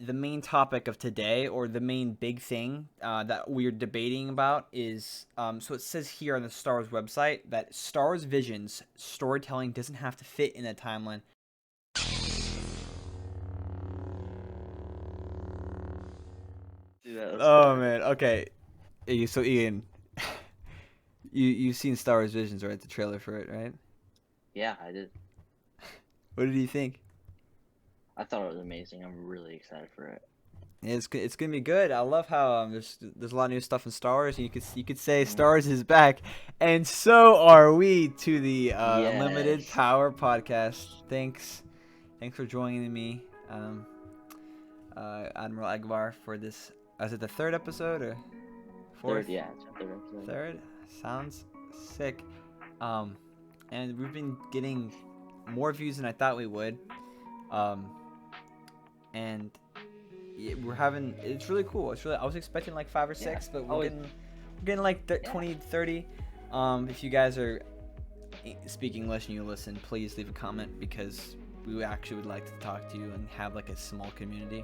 the main topic of today, or the main big thing that we're debating about is so it says here on the Star Wars website that Star Wars Vision's storytelling doesn't have to fit in a timeline. Oh man, okay. So Ian, you've seen Star Wars Visions, right? The trailer for it, right? Yeah, I did. What did you think? I thought it was amazing. I'm really excited for it. It's gonna be good. I love how there's a lot of new stuff in Star Wars, and you could say Mhm. Star Wars is back, and so are we to the Unlimited Yes. Power podcast. Thanks for joining me, Admiral Agbar, for this. Is it the third episode or fourth? Third, yeah, it's our third episode. Third sounds sick. And we've been getting more views than I thought we would. And we're having, it's really cool. I was expecting like 5 or 6, but we're getting like 20, 30. If you guys are speaking English and you listen, please leave a comment, because we actually would like to talk to you and have like a small community.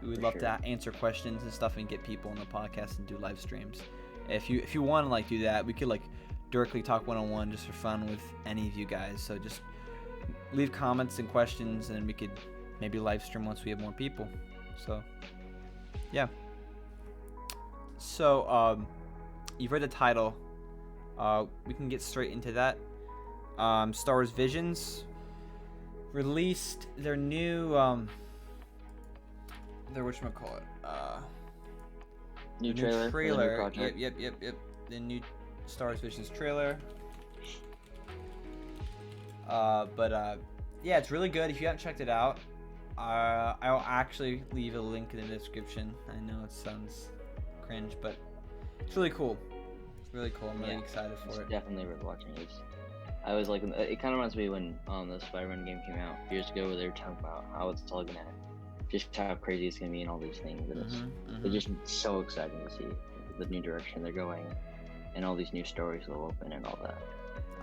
We would love to answer questions and stuff and get people on the podcast and do live streams. If you want to like do that, we could like directly talk one-on-one just for fun with any of you guys. So just leave comments and questions, and we could maybe live stream once we have more people. So yeah. So you've read the title. We can get straight into that. Star Wars Visions released their new their whatchamacallit, New trailer. trailer. For the new project. Yep. The new Star Wars Visions trailer. Yeah, it's really good. If you haven't checked it out, I'll actually leave a link in the description. I know it sounds cringe, but it's really cool. I'm really excited for it. Definitely worth watching. I was like, it kind of reminds me when the Spider-Man game came out years ago, where they were talking about how it's all gonna, just how crazy it's gonna be and all these things. And it's just so exciting to see the new direction they're going, and all these new stories they'll open and all that.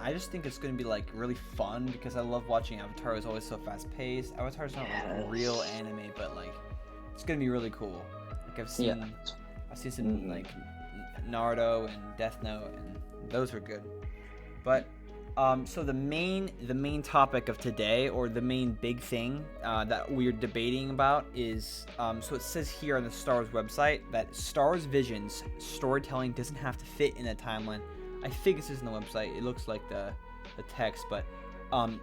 I just think it's going to be like really fun, because I love watching Avatar. It's always so fast paced. Avatar's not like real anime, but like it's going to be really cool. Like I've seen some like Naruto and Death Note, and those were good. But so the main topic of today, or the main big thing that we're debating about is so it says here on the Star Wars website that Star Wars Vision's storytelling doesn't have to fit in a timeline. I think this is on the website. It looks like the text, but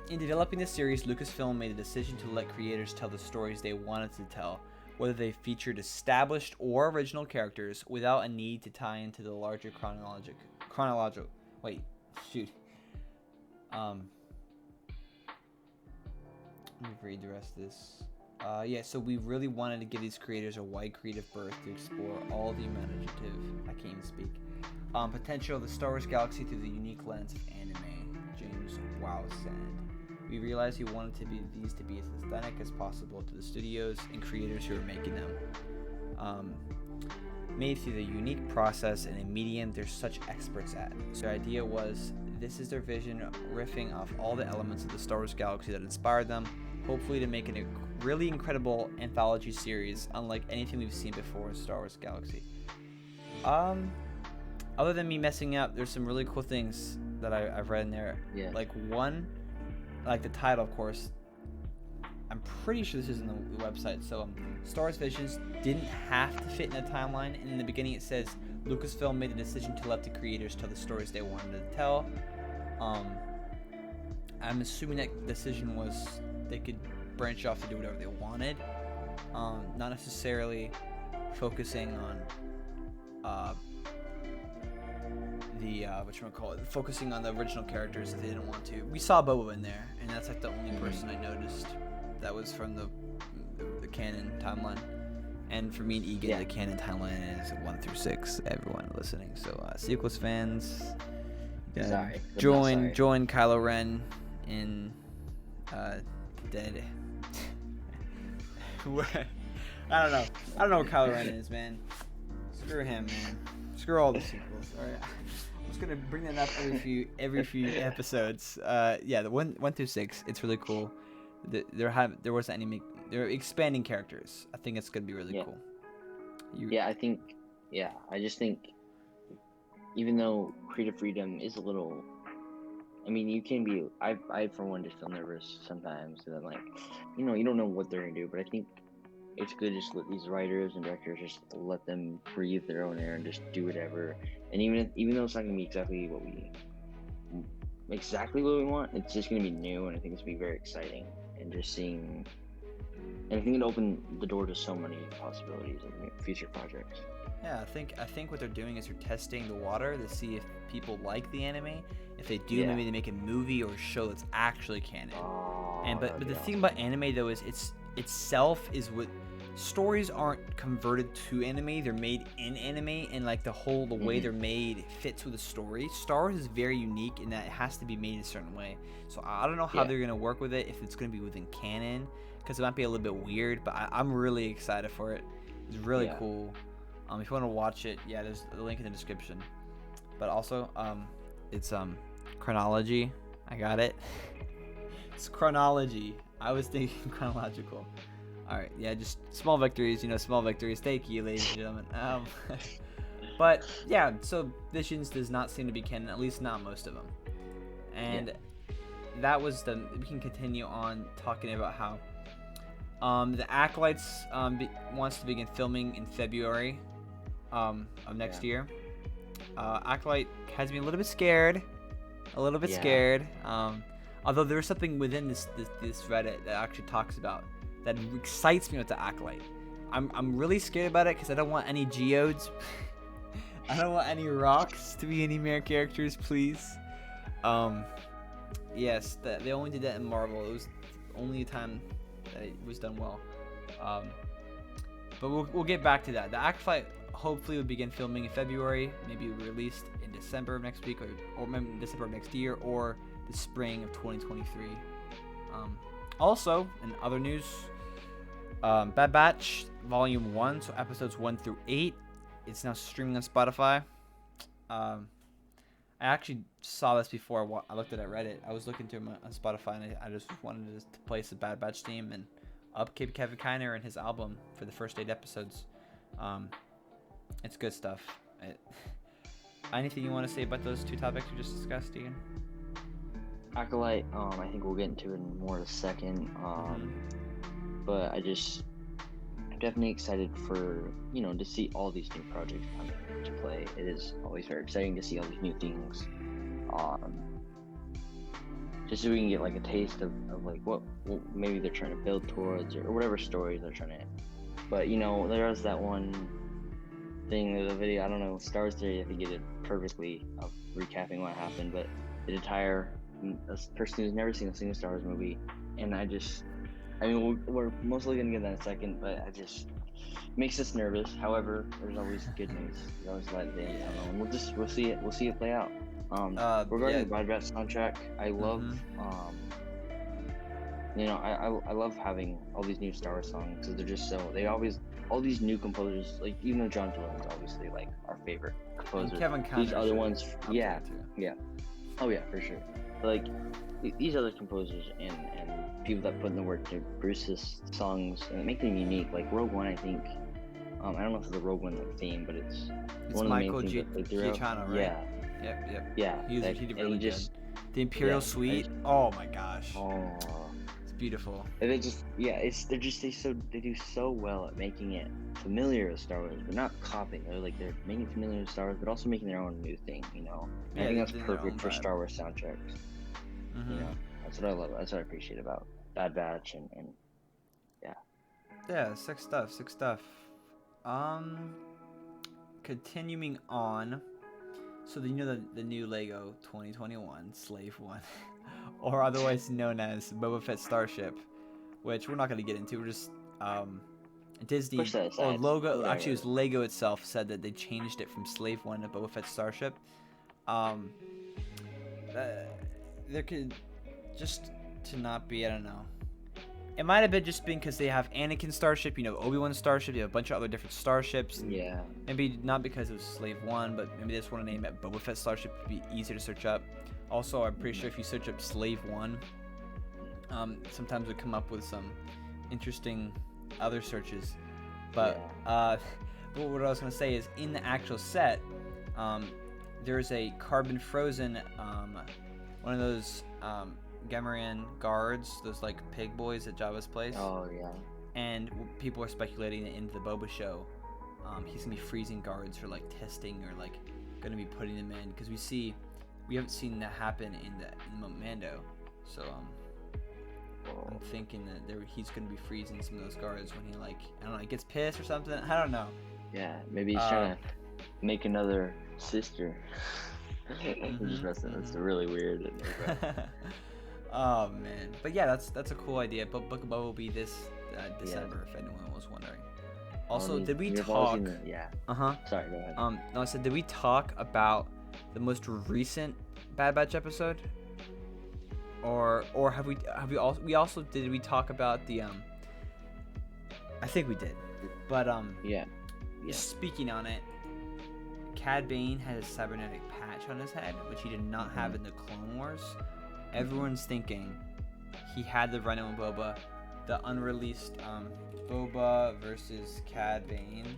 in developing this series, Lucasfilm made a decision to let creators tell the stories they wanted to tell, whether they featured established or original characters, without a need to tie into the larger chronological. Wait, shoot. Let me read the rest of this. So we really wanted to give these creators a wide creative berth to explore all the imaginative, I can't even speak, potential of the Star Wars galaxy through the unique lens of anime. James Wow said. We realized we wanted these to be as authentic as possible to the studios and creators who are making them. Made through the unique process and a medium they're such experts at. So the idea was, this is their vision, riffing off all the elements of the Star Wars galaxy that inspired them, hopefully to make it a really incredible anthology series, unlike anything we've seen before in Star Wars Galaxy. Other than me messing up, there's some really cool things that I've read in there. Yeah. Like the title, of course. I'm pretty sure this is on the website. So Star Wars Visions didn't have to fit in a timeline, and in the beginning it says Lucasfilm made the decision to let the creators tell the stories they wanted to tell. I'm assuming that decision was they could branch off to do whatever they wanted, not necessarily focusing on focusing on the original characters if they didn't want to. We saw Boba in there, and that's like the only person I noticed that was from the canon timeline. And for me and Egan, the canon timeline is 1 through 6. Everyone listening, so sequels fans, join Kylo Ren in dead. I don't know what Kylo Ren is, man. Screw him, man. Screw all the sequels. All right. I'm just gonna bring that up every few episodes. The 1 through 6, it's really cool. There was an they're expanding characters. I think it's gonna be really cool. I just think even though creative freedom is a little, I mean, you can be. I for one just feel nervous sometimes, and then like, you don't know what they're gonna do. But I think it's good to just let these writers and directors just let them breathe their own air and just do whatever. And even though it's not gonna be exactly what we want, it's just gonna be new, and I think it's gonna be very exciting. And just seeing, and I think it opened the door to so many possibilities in future projects. Yeah, I think what they're doing is they're testing the water to see if people like the anime. If they do, maybe they make a movie or a show that's actually canon. But the thing about anime though is itself is what stories aren't converted to anime, they're made in anime, and like the way they're made fits with the story. Star Wars is very unique in that it has to be made a certain way. So I don't know how they're gonna work with it, if it's gonna be within canon, because it might be a little bit weird. But I'm really excited for it. It's really cool. If you want to watch it, there's a link in the description. But also, it's chronology. I got it. It's chronology. I was thinking chronological. All right, just small victories. Small victories. Thank you, ladies and gentlemen. But yeah, so Visions does not seem to be canon, at least not most of them. And that was we can continue on talking about how the Acolytes wants to begin filming in February of next year. Acolyte has me a little bit scared. Although there's something within this Reddit that actually talks about that excites me with the Acolyte. I'm really scared about it because I don't want any geodes. I don't want any rocks to be any main characters, please. Yes, they only did that in Marvel. It was the only time that it was done well. But we'll get back to that. The Acolyte hopefully will begin filming in February, maybe released in December of next week, or maybe December of next year, or the spring of 2023. Also, in other news, Bad Batch Volume 1, so episodes 1 through 8, it's now streaming on Spotify. I actually saw this before I looked at Reddit. I was looking through on Spotify, and I just wanted to place the Bad Batch theme and upkeep Kevin Kiner and his album for the first 8 episodes. It's good stuff. Anything you want to say about those 2 topics we just discussed, Ian? Acolyte, I think we'll get into it more in a second. But I'm definitely excited for, to see all these new projects come into play. It is always very exciting to see all these new things. Just so we can get like a taste of like what maybe they're trying to build towards, or whatever stories they're trying to. But there was that one thing in the video, I don't know, Star Wars Theory, I think it did perfectly of recapping what happened, but the entire person who's never seen a single Star Wars movie, and we're mostly gonna get that in a second, but makes us nervous. However, there's always good news. You always let it in. We'll see it play out. Regarding the Bad Batch soundtrack, I love I love having all these new Star Wars songs because they're just all these new composers, like even though John Jones obviously like our favorite composer, and Kevin Kiner, these other ones, oh yeah, for sure. But like these other composers and people that put in the work to Bruce's songs and make them unique. Like Rogue One, I think. I don't know if it's the Rogue One theme, but it's one of the main things that they threw out. Right? Yep. Yeah. He did really good. The Imperial Suite. Oh my gosh. Oh. It's beautiful. And they do so well at making it familiar with Star Wars, but not copying. They're making it familiar with Star Wars, but also making their own new thing. I think that's perfect for Star Wars soundtracks. That's what I love. That's what I appreciate about Bad Batch and sick stuff. Continuing on. So the new Lego 2021 Slave One, or otherwise known as Boba Fett Starship, which we're not going to get into. We're just Disney logo. Actually, it was Lego itself said that they changed it from Slave One to Boba Fett Starship. There could just to not be. I don't know. It might have been just been because they have Anakin Starship, Obi-Wan Starship, you have a bunch of other different starships. Yeah. Maybe not because it was Slave One, but maybe they just want to name it Boba Fett Starship to be easier to search up. Also, I'm pretty sure if you search up Slave One, sometimes we come up with some interesting other searches. But what I was gonna say is in the actual set, there's a carbon frozen one of those Gamorrean guards, those like pig boys at Jabba's place. Oh yeah. And people are speculating that into the Boba show, he's gonna be freezing guards for like testing or like gonna be putting them in, because we haven't seen that happen in the Mando. So I'm thinking that he's gonna be freezing some of those guards when he like, I don't know, he gets pissed or something. I don't know. Yeah, maybe he's trying to make another sister. Just messing. That's really weird. Oh man, but yeah, that's a cool idea. But Book of Boba will be this December, if anyone was wondering. Also, did we talk? Sorry, go ahead. No, I said, did we talk about the most recent Bad Batch episode? Or have we also did we talk about the I think we did, but yeah. Speaking on it, Cad Bane has a cybernetic patch on his head, which he did not have in the Clone Wars. Everyone's thinking he had the run-in with Boba, the unreleased Boba versus Cad Bane.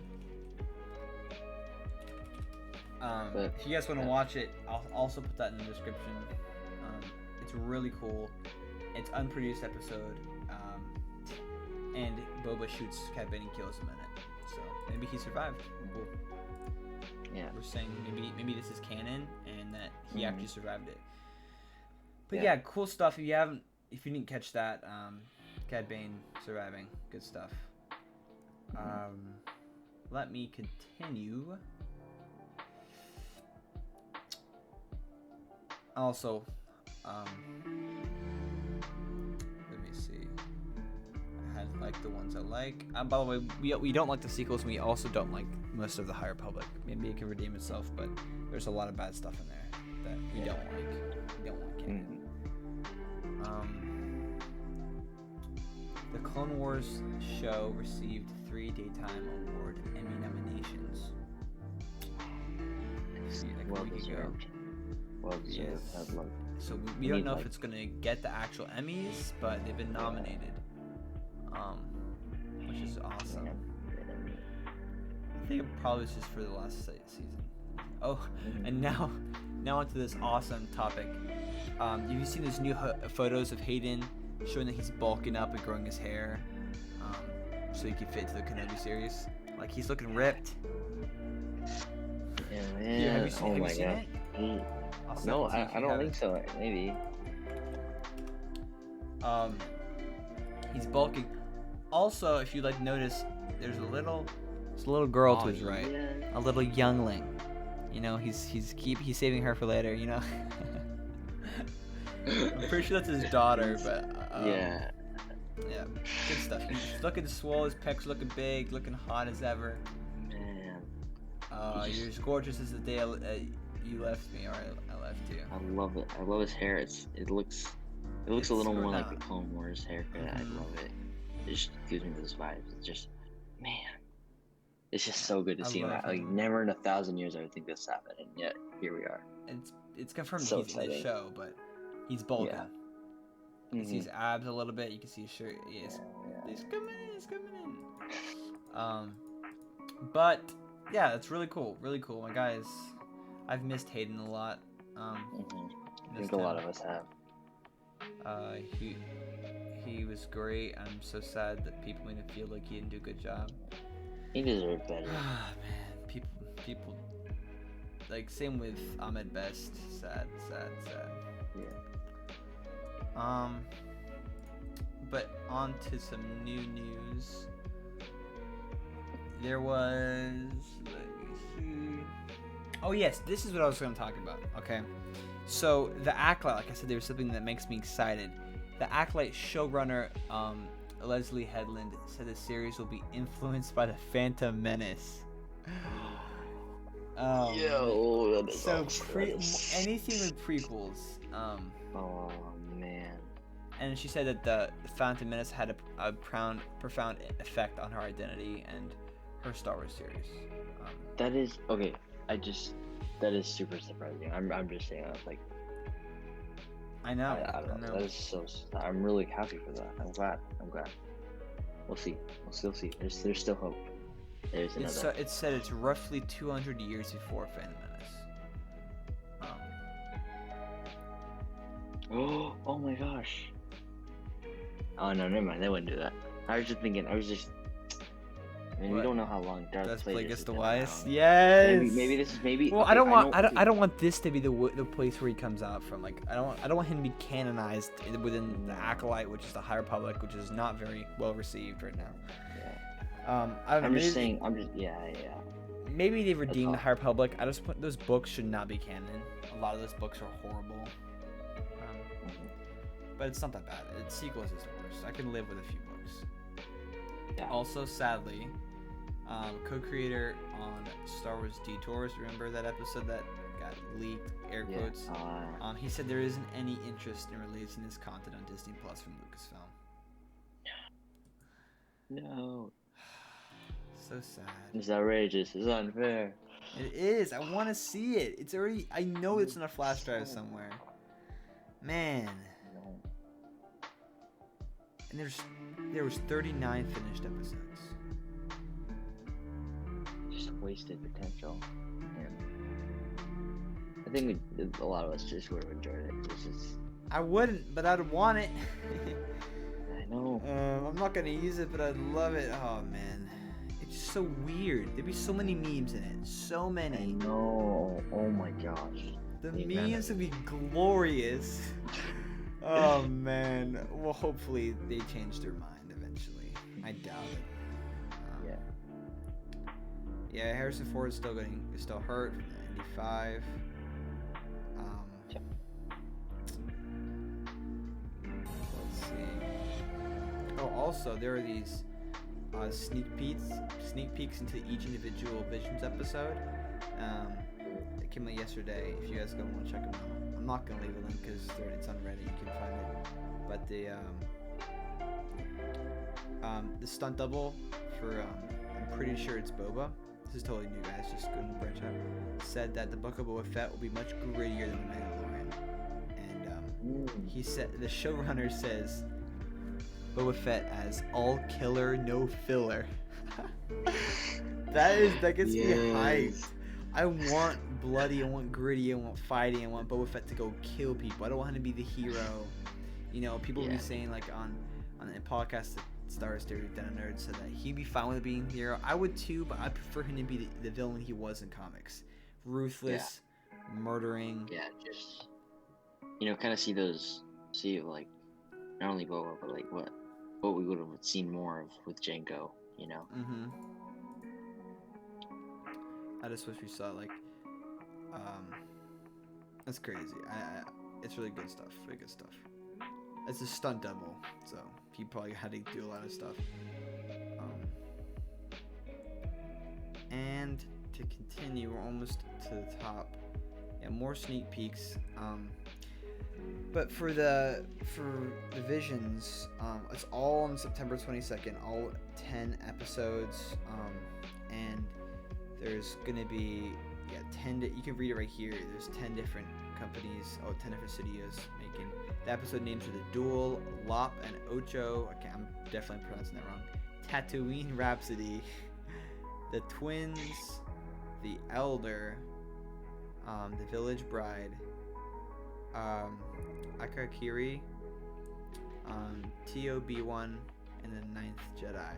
If you guys want to watch it, I'll also put that in the description. It's really cool. It's unproduced episode, and Boba shoots Cad Bane and kills him in it. So maybe he survived. We're saying maybe this is canon and that he actually survived it. But yeah, cool stuff. If you didn't catch that, Cad Bane surviving, good stuff. Let me continue. Also, let me see. I had like the ones I like. By the way, we don't like the sequels, and we also don't like most of the High Republic. Maybe it can redeem itself, but there's a lot of bad stuff in there that we don't like. We don't like it. The Clone Wars show received 3 Daytime Award Emmy nominations. Well deserved. Well deserved. Yes. So we don't know if it's gonna get the actual Emmys, but they've been nominated, which is awesome. I think it probably was just for the last season. Oh, and now onto this awesome topic. Have you seen those new photos of Hayden showing that he's bulking up and growing his hair, so he can fit into the Kenobi series? Like, he's looking ripped. Yeah, man. Yeah, have you seen it? No, I don't think so. Maybe. He's bulking. Also, if you notice, there's a little girl to his right, a little youngling. You know, he's saving her for later. You know. I'm pretty sure that's his daughter, but yeah, good stuff. He's looking swole, his pecs looking big, looking hot as ever. Man. You're as gorgeous as the day you left me, or I left you. I love it. I love his hair. It looks a little more like the Clone Wars haircut. I love it. It just gives me those vibes. It's just, man, it's just so good to see that. Like, never in 1,000 years I would think this happened, and yet here we are. It's confirmed so he's exciting. in the show, but he's bulking. Yeah. You can see his abs a little bit. You can see his shirt. He's coming in. But yeah, that's really cool. Really cool. My guys, I've missed Hayden a lot. I think a lot of us have. He was great. I'm so sad that people made him feel like he didn't do a good job. He deserved better. Man, people. Like, same with Ahmed Best. Sad. Yeah. But on to some new news. There was, let me see. Oh yes, this is what I was going to talk about. Okay, so the Acolyte, like I said, there's something that makes me excited. The Acolyte showrunner, Leslie Headland, said the series will be influenced by the Phantom Menace. Yo, that is so anything with prequels. Oh man. And she said that the Phantom Menace had a profound effect on her identity and her Star Wars series. That is okay. That is super surprising. I'm just saying that, like. I know. I don't know. That is so. I'm really happy for that. I'm glad. We'll see. We'll still see. There's still hope. There's another. It said it's roughly 200 years before Phantom Menace. Oh my gosh. Oh no, never mind. They wouldn't do that. I was just thinking. I mean, we don't know how long Darth Plagueis the Wise. Yes. Maybe this is maybe. Well, okay, I don't want this to be the place where he comes out from. Like, I don't want him to be canonized within the Acolyte, which is the High Republic, which is not very well received right now. Yeah. I don't know. Yeah. Maybe they redeemed the High Republic. I just put those books should not be canon. A lot of those books are horrible. But it's not that bad. Sequels is worse. I can live with a few books. Yeah. Also, sadly, co-creator on Star Wars Detours, remember that episode that got leaked, air quotes? Yeah. He said there isn't any interest in releasing this content on Disney Plus from Lucasfilm. No. So sad. It's outrageous. It's unfair. It is. I want to see it. It's already. I know it's in a flash drive somewhere. Man. And there was 39 finished episodes. Just wasted potential. And I think a lot of us just would have enjoyed it. I wouldn't, but I'd want it. I know. I'm not gonna use it, but I'd love it. Oh man, it's just so weird. There'd be so many memes in it. So many. I know. Oh my gosh. The memes would be glorious. Oh man. Well, hopefully they change their mind eventually. I doubt it. Yeah, Harrison Ford is still hurt from the Indy 5. Let's see. Oh, also there are these sneak peeks into each individual Visions episode. It came out yesterday. If you guys go want to check them out, I'm not gonna leave a link because it's on Reddit. You can find it. But the stunt double for I'm pretty sure it's Boba. This is totally new, guys. Just go and branch out. Said that the Book of Boba Fett will be much grittier than the Mandalorian, and he said the showrunner says Boba Fett as all killer, no filler. that gets me hyped. I want bloody, I want gritty, I want fighting, I want Boba Fett to go kill people. I don't want him to be the hero. You know, people be saying like on a podcast that Star Wars Theory Den of Nerds said that he'd be fine with being the hero. I would too, but I prefer him to be the villain he was in comics. Ruthless, murdering. Yeah, just kind of see like not only Boba, but like what we would have seen more of with Jango. Mm-hmm. I just wish we saw like, that's crazy. It's really good stuff. Really good stuff. It's a stunt double, so he probably had to do a lot of stuff. And to continue, we're almost to the top. Yeah, more sneak peeks. But for the Visions, it's all on September 22nd. All 10 episodes. And there's gonna be 10. You can read it right here. There's 10 different companies. 10 different studios making. The episode names are The Duel, Lop, and Ocho. Okay, I'm definitely pronouncing that wrong. Tatooine Rhapsody, The Twins, The Elder, The Village Bride, Akakiri, TOB1, and The Ninth Jedi.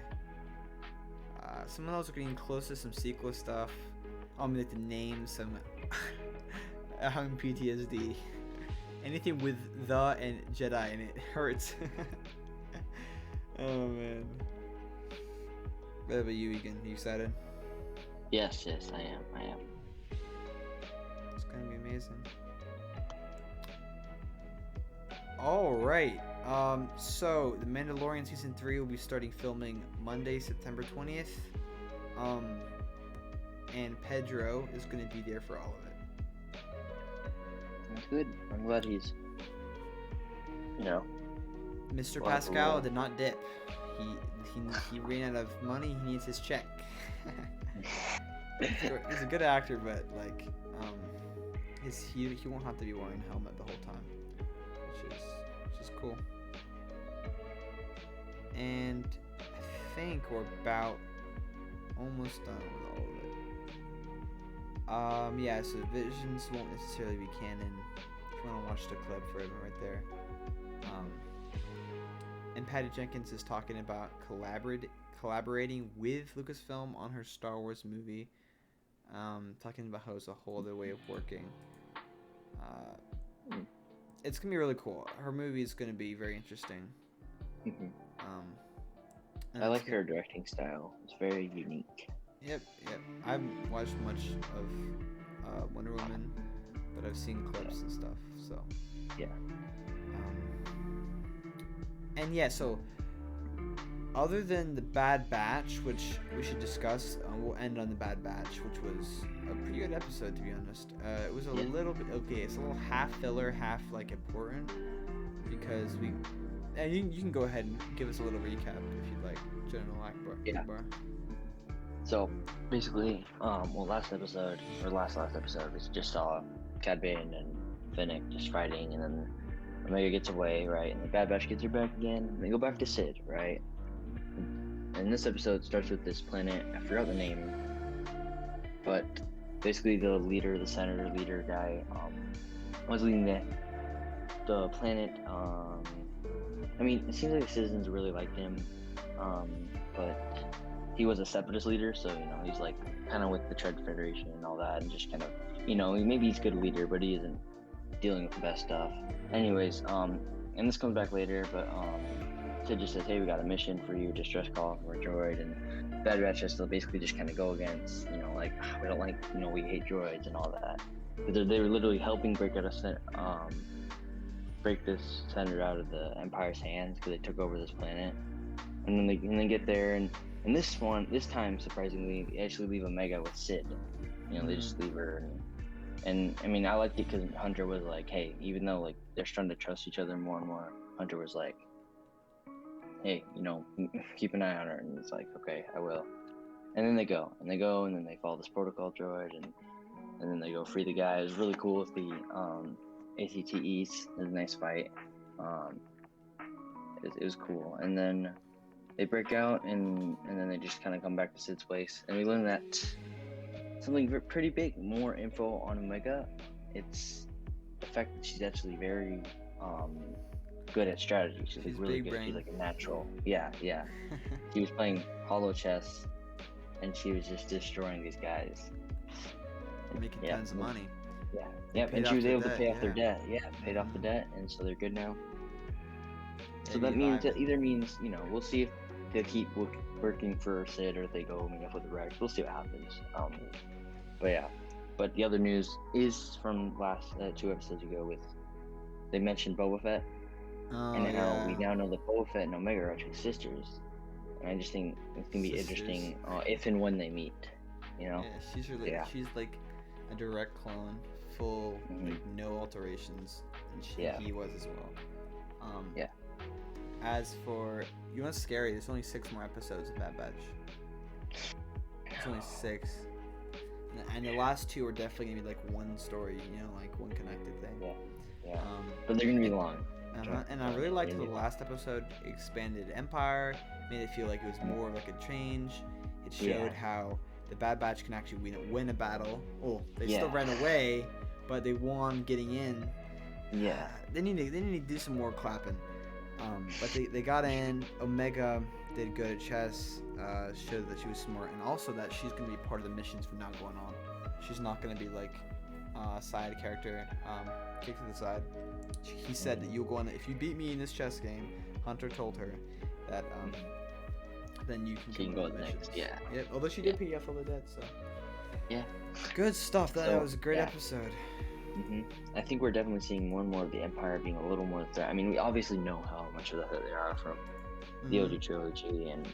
Some of those are getting close to some sequel stuff. I'm going to name some having PTSD. Anything with the and Jedi in it hurts. Oh man. What about you, Egan? You excited? Yes, I am. It's gonna be amazing. Alright. So The Mandalorian Season 3 will be starting filming Monday, September 20th. And Pedro is gonna be there for all of it. That's good. I'm glad he's, Mr. Pascal did not dip. He ran out of money. He needs his check. He's a good actor, but like, he won't have to be wearing a helmet the whole time, which is cool. And I think we're about almost done with all of it. Yeah, so Visions won't necessarily be canon. If you want to watch the clip for it right there. And Patty Jenkins is talking about collaborating with Lucasfilm on her Star Wars movie. Talking about how it's a whole other way of working. It's gonna be really cool. Her movie is gonna be very interesting. I like her directing style. It's very unique. Yep. I haven't watched much of Wonder Woman, but I've seen clips and stuff. So yeah. And yeah, so other than the Bad Batch, which we should discuss, we'll end on the Bad Batch, which was a pretty good episode, to be honest. It was a little bit okay. It's a little half filler, half like important, because we. And you can go ahead and give us a little recap if you'd like, General Akbar. Yeah. So basically, last episode, we just saw Cad Bane and Finnick just fighting, and then Omega gets away, right? And the Bad Batch gets her back again, and they go back to Sid, right? And this episode starts with this planet. I forgot the name, but basically the senator leader guy, was leading the planet. I mean, it seems like the citizens really liked him, but he was a separatist leader, so he's like kind of with the Tread Federation and all that, and just kind of maybe he's a good leader, but he isn't dealing with the best stuff. Anyways, and this comes back later, but Sid just says, hey, we got a mission for you, distress call from a droid, and Bad Batch has to basically just kind of go against, we don't like, we hate droids and all that. But they were literally helping break this senator out of the Empire's hands because they took over this planet, and then they get there, and this time surprisingly they actually leave Omega with Sid. They just leave her, and I mean I liked it because Hunter was like, hey, even though like they're starting to trust each other more and more, Hunter was like, hey, keep an eye on her, and it's like, okay, I will. And then they go, and then they follow this protocol droid, and then they go free the guy. It was really cool with the ATTEs. It was a nice fight. It was cool. And then they break out, and then they just kind of come back to Sid's place. And we learn that something pretty big, more info on Omega. It's the fact that she's actually very good at strategy. She's like really good. Brain. She's like a natural. Yeah. She was playing holo chess, and she was just destroying these guys. Making tons of money. Yeah. Yep. And she was able to pay off their debt. Yeah, paid off the debt, and so they're good now. So that either means we'll see if they keep working for Sid, or if they go meet up with the Rex. We'll see what happens. But the other news is from last 2 episodes ago they mentioned Boba Fett, and how we now know that Boba Fett and Omega are actually sisters. And I just think it's gonna be interesting if and when they meet. Yeah, she's like a direct clone, full like no alterations, and he was as well. As for what's scary, there's only 6 more episodes of Bad Batch. It's only 6. And the last 2 are definitely gonna be like one story, like one connected thing. Yeah. But they're gonna be long. And I really liked the last episode expanded Empire, made it feel like it was more like a change. It showed how the Bad Batch can actually win a battle. Oh, they still ran away, but they won getting in. Yeah. They need to do some more clapping. But they got in. Omega did good at chess. Showed that she was smart, and also that she's gonna be part of the missions from now going on. She's not gonna be like a side character, kicked to the side. He said that you'll go on. If you beat me in this chess game, Hunter told her that then you can go on the missions. Next. Yeah. Yep. Although she did pay off all the debt, so. Yeah. Good stuff. That was a great episode. I think we're definitely seeing more and more of the Empire being a little more threat. I mean, we obviously know how much of the threat they are from the OG trilogy and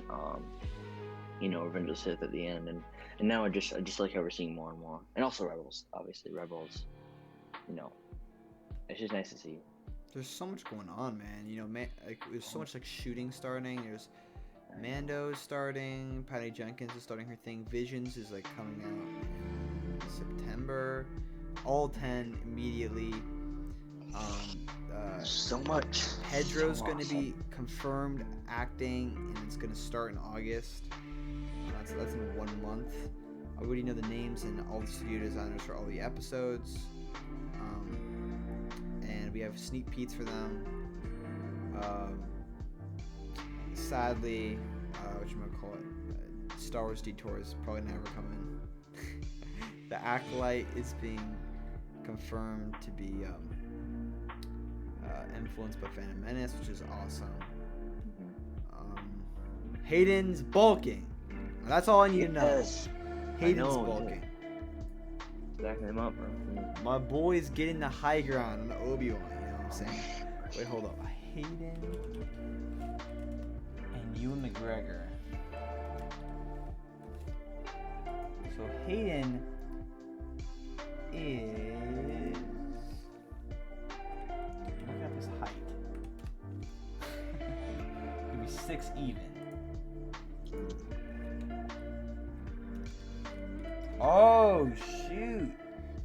Revenge of the Sith at the end, and now I just like how we're seeing more and more, and also Rebels. Obviously, Rebels. It's just nice to see. There's so much going on, man. There's so much like shooting starting. There's Mando starting. Patty Jenkins is starting her thing. Visions is like coming out in September. All 10 immediately. So much. Pedro's going to be confirmed acting, and it's going to start in August. That's in 1 month. I already know the names and all the studio designers for all the episodes. And we have sneak peeks for them. Sadly, Star Wars Detour is probably never coming. The Acolyte is being confirmed to be influenced by Phantom Menace, which is awesome. Hayden's bulking. That's all I need to know. Hayden's bulking. Backing him up, bro. My boy's getting the high ground on Obi-Wan, you know what I'm saying? Wait, hold up. Hayden and Ewan McGregor. So Hayden is... Look at his height. He'll be 6 even. Oh shoot!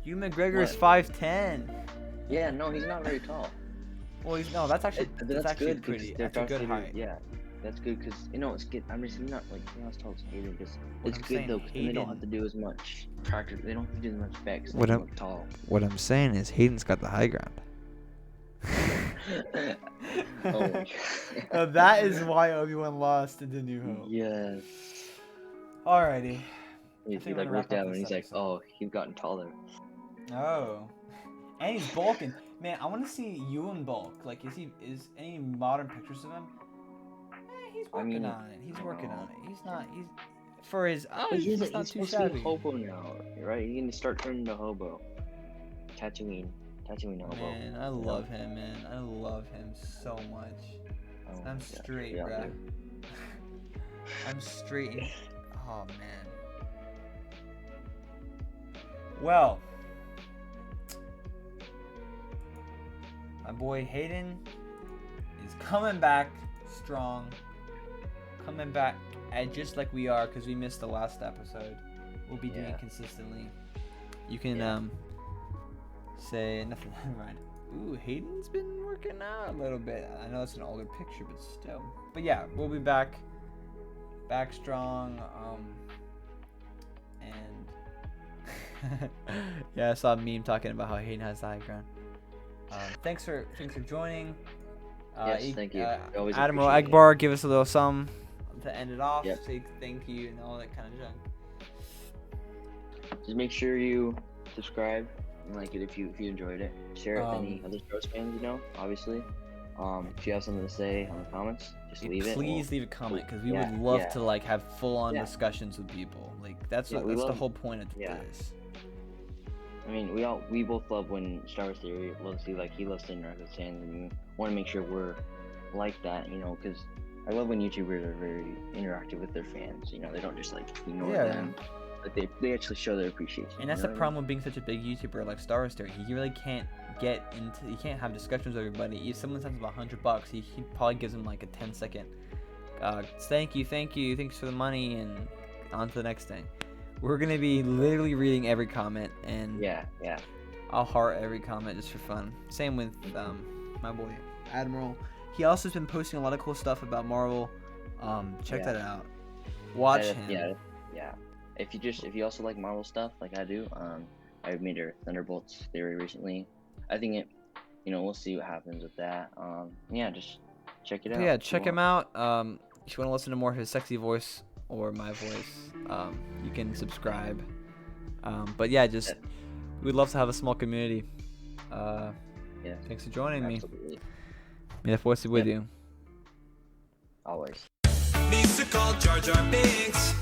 Ewan McGregor is 5'10". Yeah, no, he's not very tall. Well, that's actually good, pretty. That's a good height. Yeah, that's good because it's good. I mean, he's not as tall as Hayden, because it's good though. Because they don't have to do as much practice. They don't have to do as much specs. They look tall. What I'm saying is Hayden's got the high ground. Oh, that is why Obi-Wan lost in The New Hope. Yes. Alrighty. He like looked down and he's like, "Oh, he's gotten taller." Oh, and he's bulking. Man, I want to see Ewan bulk. Like, is any modern pictures of him? He's working on it. He's working on it. He's not too shabby. He's hobo now, right? He's gonna start turning into hobo. Tatooine hobo. Man, I love him, man. I love him so much. I'm straight, bruh. I'm straight. Oh man. Well, my boy Hayden is coming back strong, coming back just like we are, because we missed the last episode. We'll be doing it consistently. You can say nothing. Right. Ooh, Hayden's been working out a little bit. I know it's an older picture, but still. But yeah, we'll be back strong. Yeah, I saw a meme talking about how Hayden has the high ground. Thanks for joining. Yes, thank you. Admiral Egbar, give us a little something to end it off. Yep. Say thank you and all that kind of junk. Just make sure you subscribe and like it if you enjoyed it. Share it with any other Star Wars fans, obviously. If you have something to say on the comments, just leave it. Please leave a comment, because we would love to have full-on discussions with people. Like that's the whole point of this. I mean, we both love when Star Wars Theory loves to he loves to interact with fans, and we want to make sure we're like that, because I love when YouTubers are very interactive with their fans. They don't just ignore them. But they actually show their appreciation. And that's the problem with being such a big YouTuber like Star Wars Theory. He really can't you can't have discussions with everybody. If someone sends him $100, he probably gives him like a 10-second thank you, thanks for the money, and on to the next thing. We're gonna be literally reading every comment, and I'll heart every comment just for fun. Same with my boy Admiral. He also has been posting a lot of cool stuff about Marvel. Check that out. Watch him. Yeah. If you also like Marvel stuff like I do, I made a Thunderbolts theory recently. I think it, we'll see what happens with that. Just check it out. Yeah, check him out. If you want to listen to more of his sexy voice or my voice, you can subscribe. But yeah, we'd love to have a small community. Thanks for joining me. May the force be with you. Always. Needs to call Jar Jar Binks.